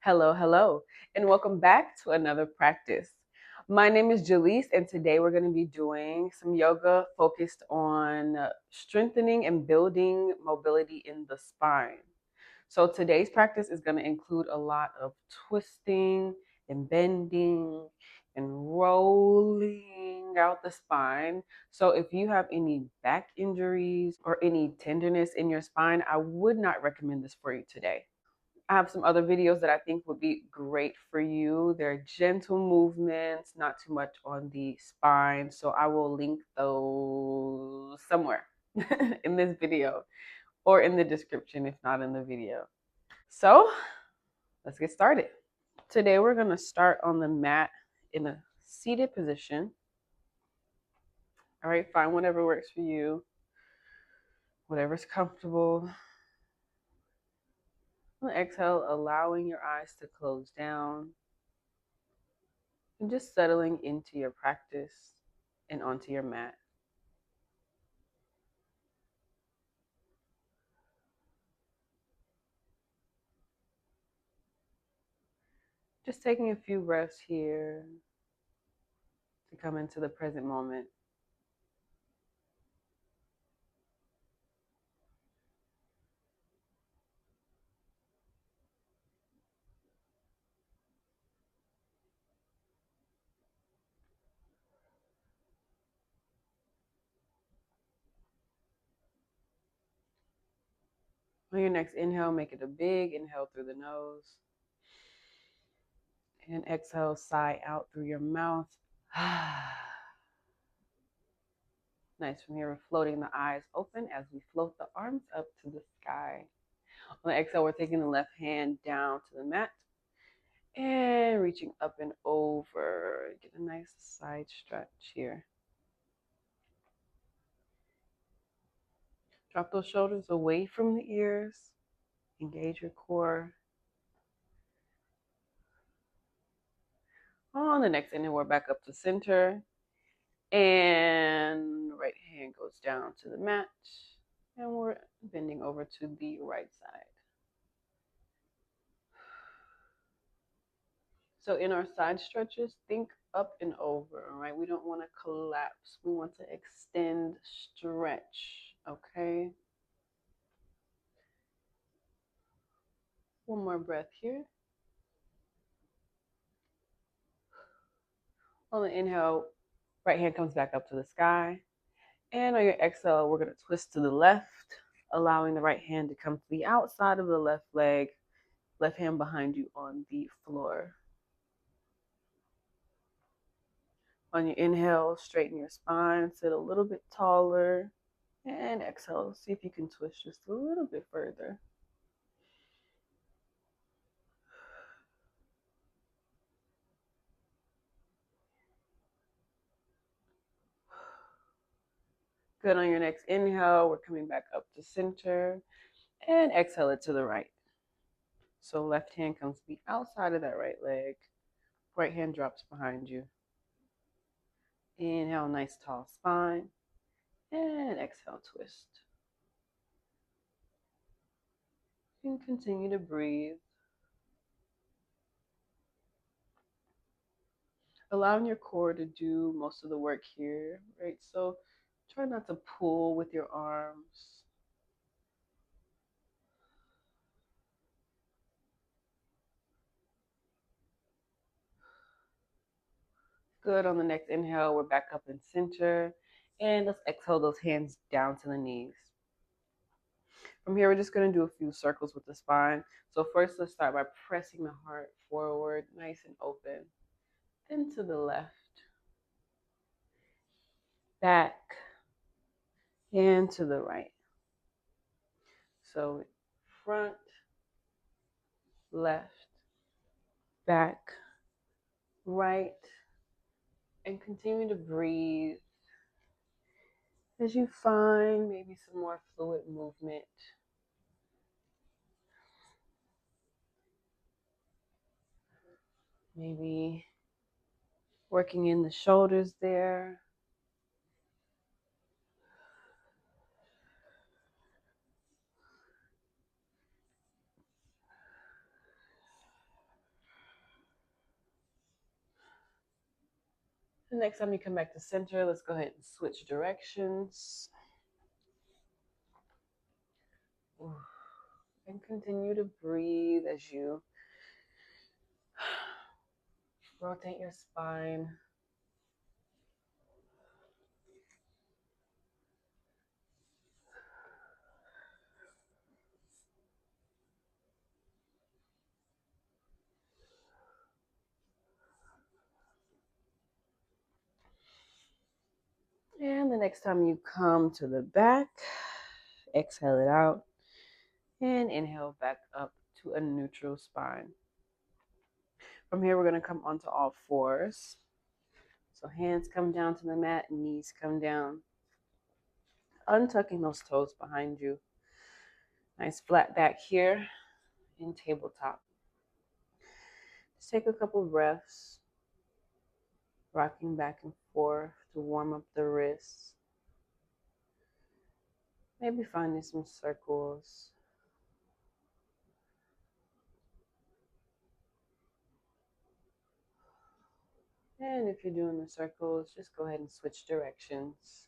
Hello, hello, and welcome back to another practice. My name is Jaleese, and today we're going to be doing some yoga focused on strengthening and building mobility in the spine. So today's practice is going to include a lot of twisting and bending and rolling out the spine. So if you have any back injuries or any tenderness in your spine, I would not recommend this for you today. I have some other videos that I think would be great for you. They're gentle movements, not too much on the spine. So I will link those somewhere in this video or in the description, if not in the video. So let's get started. Today we're going to start on the mat in a seated position. All right, find whatever works for you, whatever's comfortable. Exhale, allowing your eyes to close down. And just settling into your practice and onto your mat. Just taking a few breaths here to come into the present moment. On your next inhale, make it a big inhale through the nose. And exhale, sigh out through your mouth. Nice. From here, we're floating the eyes open as we float the arms up to the sky. On the exhale, we're taking the left hand down to the mat and reaching up and over. Get a nice side stretch here. Drop those shoulders away from the ears. Engage your core. On the next inhale, we're back up to center. And right hand goes down to the mat. And we're bending over to the right side. So in our side stretches, think up and over, all right? We don't want to collapse. We want to extend, stretch, okay? One more breath here. On the inhale, right hand comes back up to the sky. And on your exhale, we're going to twist to the left, allowing the right hand to come to the outside of the left leg, left hand behind you on the floor. On your inhale, straighten your spine, sit a little bit taller, and exhale. See if you can twist just a little bit further. Good. On your next inhale, we're coming back up to center, and exhale it to the right. So left hand comes to the outside of that right leg. Right hand drops behind you. Inhale, nice tall spine. And exhale, twist. And continue to breathe. Allowing your core to do most of the work here, right? So try not to pull with your arms. Good. On the next inhale, we're back up in center. And let's exhale those hands down to the knees. From here, we're just going to do a few circles with the spine. So first, let's start by pressing the heart forward, nice and open. Then to the left, back, and to the right. So front, left, back, right, and continue to breathe as you find maybe some more fluid movement. Maybe working in the shoulders there. The next time you come back to center, let's go ahead and switch directions. And continue to breathe as you rotate your spine. And the next time you come to the back, exhale it out and inhale back up to a neutral spine. From here, we're going to come onto all fours. So hands come down to the mat, knees come down. Untucking those toes behind you. Nice flat back here in tabletop. Just take a couple breaths, rocking back and forth to warm up the wrists. Maybe finding some circles. And if you're doing the circles, just go ahead and switch directions.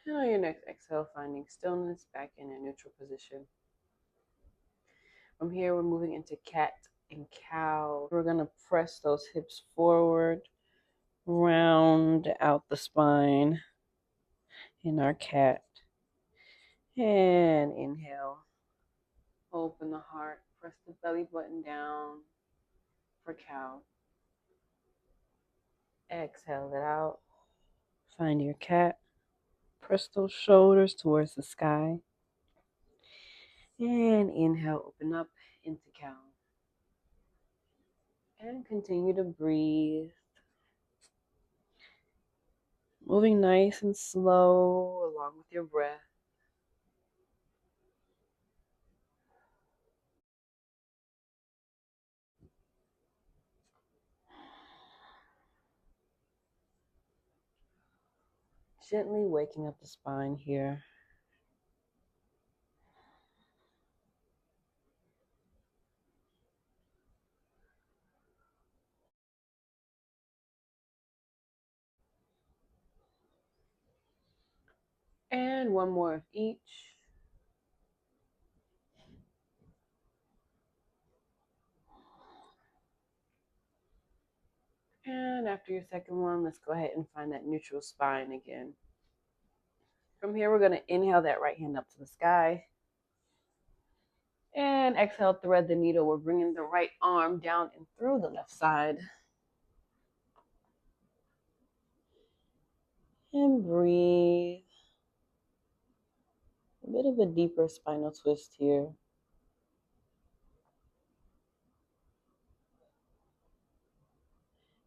And on your next exhale, finding stillness back in a neutral position. From here, we're moving into cat and cow. We're going to press those hips forward, round out the spine in our cat. And inhale. Open the heart. Press the belly button down for cow. Exhale it out. Find your cat. Press those shoulders towards the sky. And inhale, open up into cow. And continue to breathe. Moving nice and slow along with your breath. Gently waking up the spine here. And one more of each. And after your second one, let's go ahead and find that neutral spine again. From here, we're going to inhale that right hand up to the sky. And exhale, thread the needle. We're bringing the right arm down and through the left side. And breathe. A bit of a deeper spinal twist here.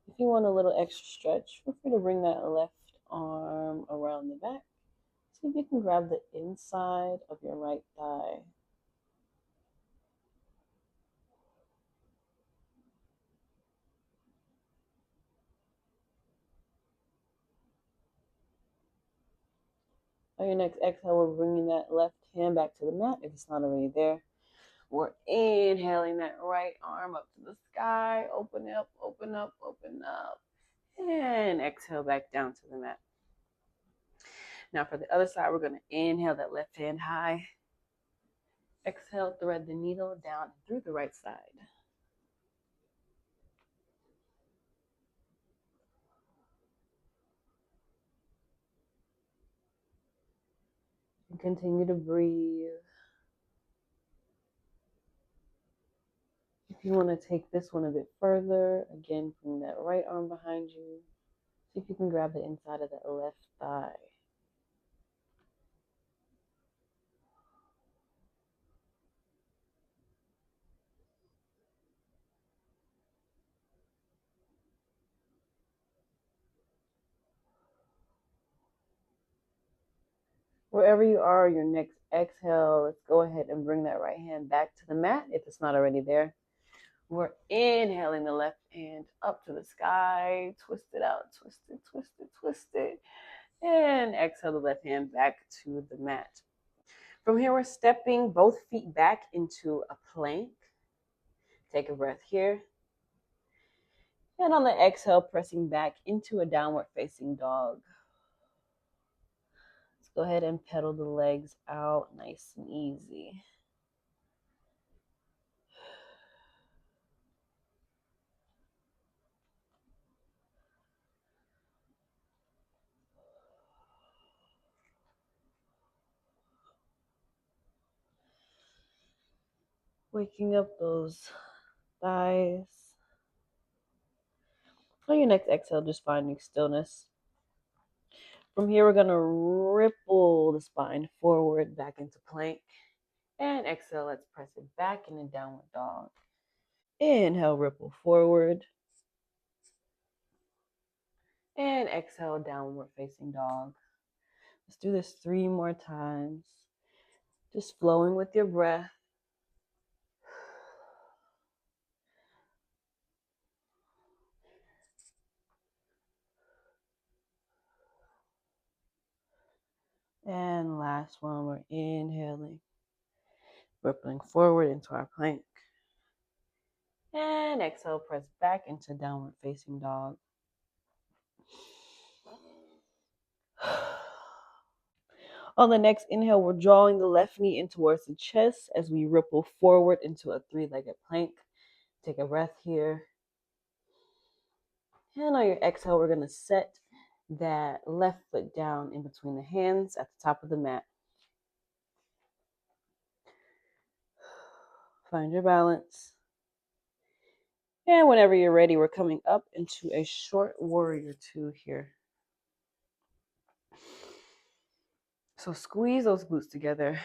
If you want a little extra stretch, feel free to bring that left arm around the back. See if you can grab the inside of your right thigh. On your next exhale, we're bringing that left hand back to the mat if it's not already there. We're inhaling that right arm up to the sky. Open up, open up, open up. And exhale back down to the mat. Now for the other side, we're going to inhale that left hand high. Exhale, thread the needle down through the right side. And continue to breathe. If you want to take this one a bit further, again, bring that right arm behind you. See if you can grab the inside of that left thigh. Wherever you are, your next exhale, let's go ahead and bring that right hand back to the mat if it's not already there. We're inhaling the left hand up to the sky, twist it out, twist it, twist it, twist it. And exhale the left hand back to the mat. From here, we're stepping both feet back into a plank. Take a breath here. And on the exhale, pressing back into a downward facing dog. Let's go ahead and pedal the legs out nice and easy. Waking up those thighs. On your next exhale, just finding stillness. From here, we're going to ripple the spine forward back into plank. And exhale, let's press it back in a downward dog. Inhale, ripple forward. And exhale, downward facing dog. Let's do this 3 more times. Just flowing with your breath. And last one, we're inhaling, rippling forward into our plank. And exhale, press back into downward facing dog. On the next inhale, we're drawing the left knee in towards the chest as we ripple forward into a 3-legged plank. Take a breath here. And on your exhale, we're going to set that left foot down in between the hands at the top of the mat. Find your balance. And whenever you're ready, we're coming up into a short warrior 2 here. So squeeze those glutes together.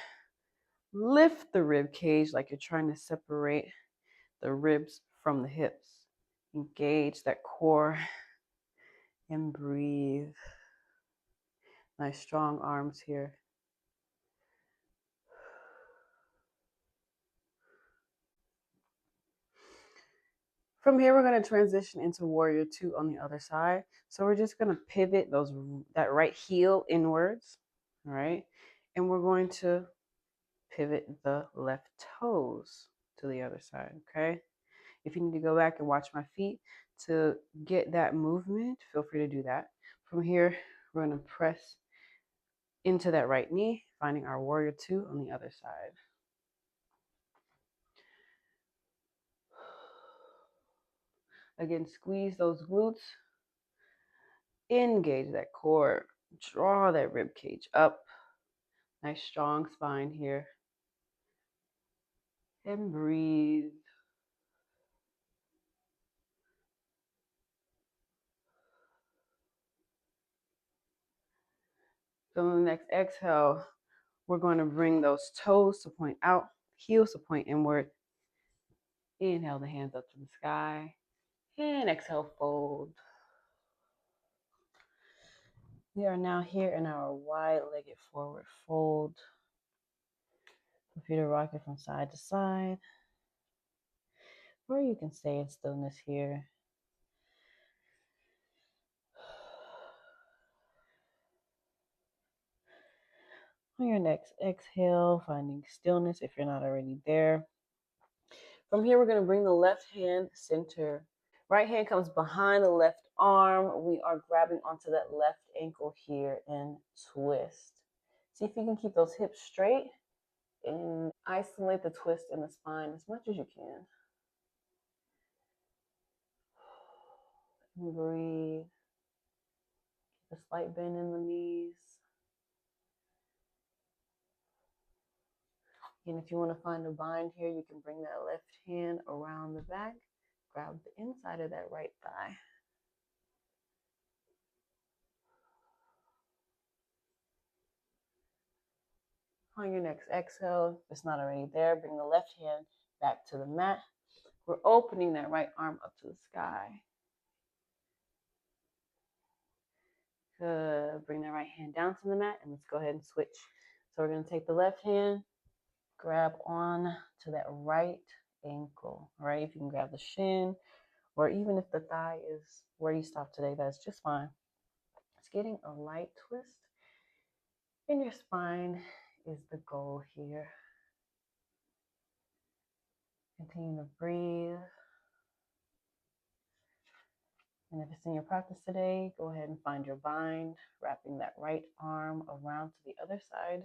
Lift the rib cage like you're trying to separate the ribs from the hips. Engage that core and breathe. Nice strong arms here. From here, we're going to transition into warrior 2 on the other side. So we're just going to pivot that right heel inwards, all right? And we're going to pivot the left toes to the other side, okay? If you need to go back and watch my feet to get that movement, feel free to do that. From here, we're going to press into that right knee, finding our warrior 2 on the other side. Again, squeeze those glutes, engage that core, draw that rib cage up. Nice strong spine here. And breathe. So on the next exhale, we're going to bring those toes to point out, heels to point inward. Inhale the hands up to the sky. And exhale, fold. We are now here in our wide-legged forward fold. Feel free to rock it from side to side. Or you can stay in stillness here. On your next exhale, finding stillness if you're not already there. From here, we're going to bring the left hand center. Right hand comes behind the left arm. We are grabbing onto that left ankle here and twist. See if you can keep those hips straight and isolate the twist in the spine as much as you can. And breathe. Keep a slight bend in the knees. And if you want to find a bind here, you can bring that left hand around the back. Grab the inside of that right thigh. On your next exhale, if it's not already there, bring the left hand back to the mat. We're opening that right arm up to the sky. Good. Bring that right hand down to the mat and let's go ahead and switch. So we're going to take the left hand, grab on to that right ankle, all right? If you can grab the shin, or even if the thigh is where you stop today, that's just fine. It's getting a light twist in your spine is the goal here. Continue to breathe. And if it's in your practice today, go ahead and find your bind, wrapping that right arm around to the other side.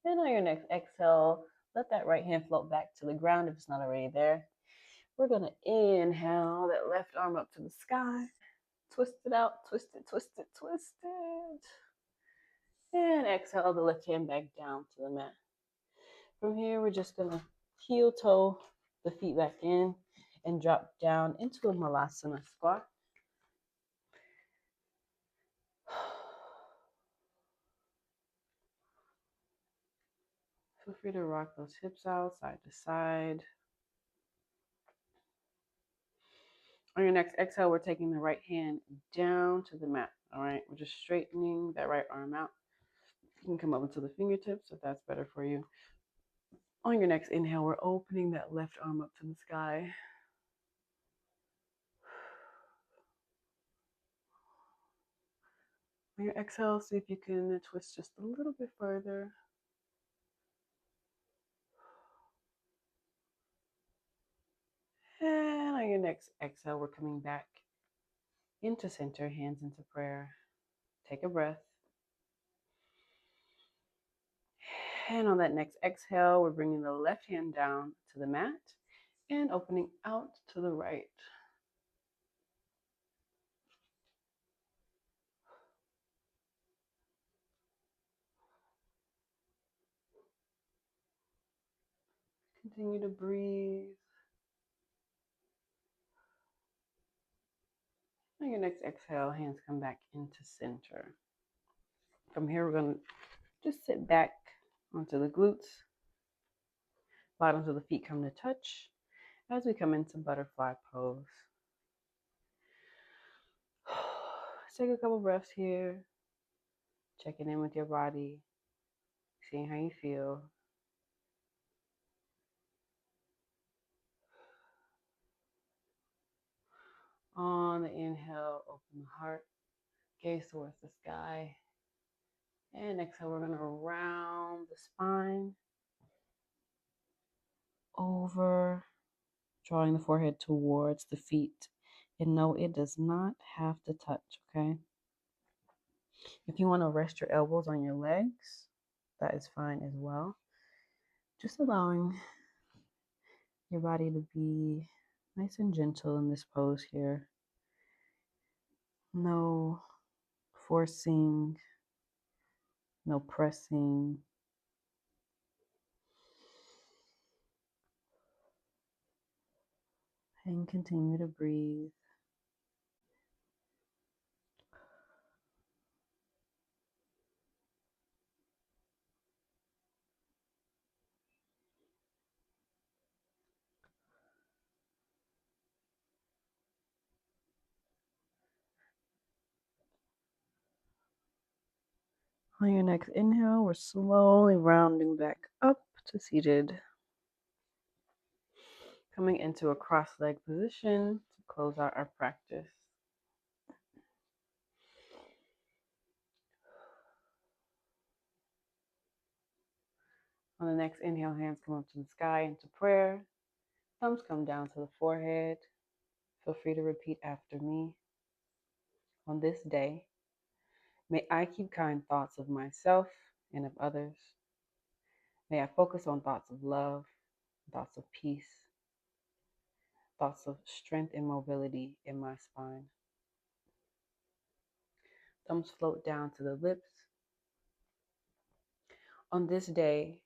And on your next exhale, let that right hand float back to the ground if it's not already there. We're going to inhale that left arm up to the sky. Twist it out, twist it, twist it, twist it. And exhale the left hand back down to the mat. From here, we're just going to heel toe the feet back in and drop down into a malasana squat. Feel free to rock those hips out side to side. On your next exhale, we're taking the right hand down to the mat. All right, we're just straightening that right arm out. You can come up into the fingertips if that's better for you. On your next inhale, we're opening that left arm up to the sky. On your exhale, see if you can twist just a little bit further. And on your next exhale, we're coming back into center, hands into prayer. Take a breath. And on that next exhale, we're bringing the left hand down to the mat and opening out to the right. Continue to breathe. On your next exhale, hands come back into center. From here, we're going to just sit back onto the glutes. Bottoms of the feet come to touch as we come into butterfly pose. Take a couple breaths here, checking in with your body, seeing how you feel. On the inhale, open the heart, gaze towards the sky. And exhale, we're going to round the spine over, drawing the forehead towards the feet. And no, it does not have to touch, okay? If you want to rest your elbows on your legs, that is fine as well. Just allowing your body to be nice and gentle in this pose here. No forcing, no pressing. And continue to breathe. On your next inhale, we're slowly rounding back up to seated. Coming into a cross-legged position to close out our practice. On the next inhale, hands come up to the sky into prayer. Thumbs come down to the forehead. Feel free to repeat after me. On this day, may I keep kind thoughts of myself and of others. May I focus on thoughts of love, thoughts of peace, thoughts of strength and mobility in my spine. Thumbs float down to the lips. On this day,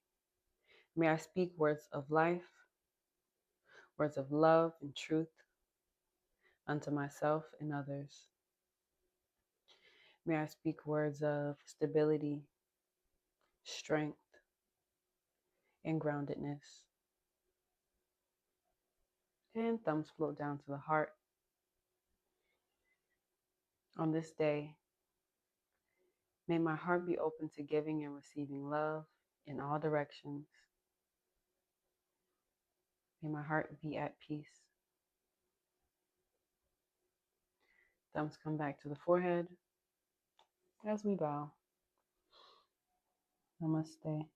may I speak words of life, words of love and truth unto myself and others. May I speak words of stability, strength, and groundedness. And thumbs float down to the heart. On this day, may my heart be open to giving and receiving love in all directions. May my heart be at peace. Thumbs come back to the forehead as we bow. Namaste.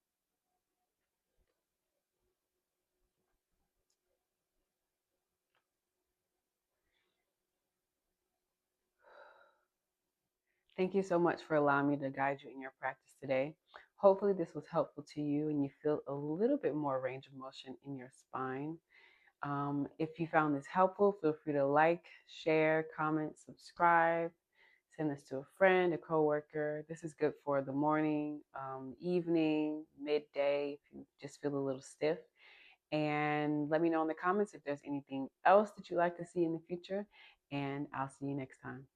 Thank you so much for allowing me to guide you in your practice today. Hopefully, this was helpful to you and you feel a little bit more range of motion in your spine. If you found this helpful, feel free to like, share, comment, subscribe, send this to a friend, a coworker. This is good for the morning, evening, midday, if you just feel a little stiff. And let me know in the comments if there's anything else that you'd like to see in the future. And I'll see you next time.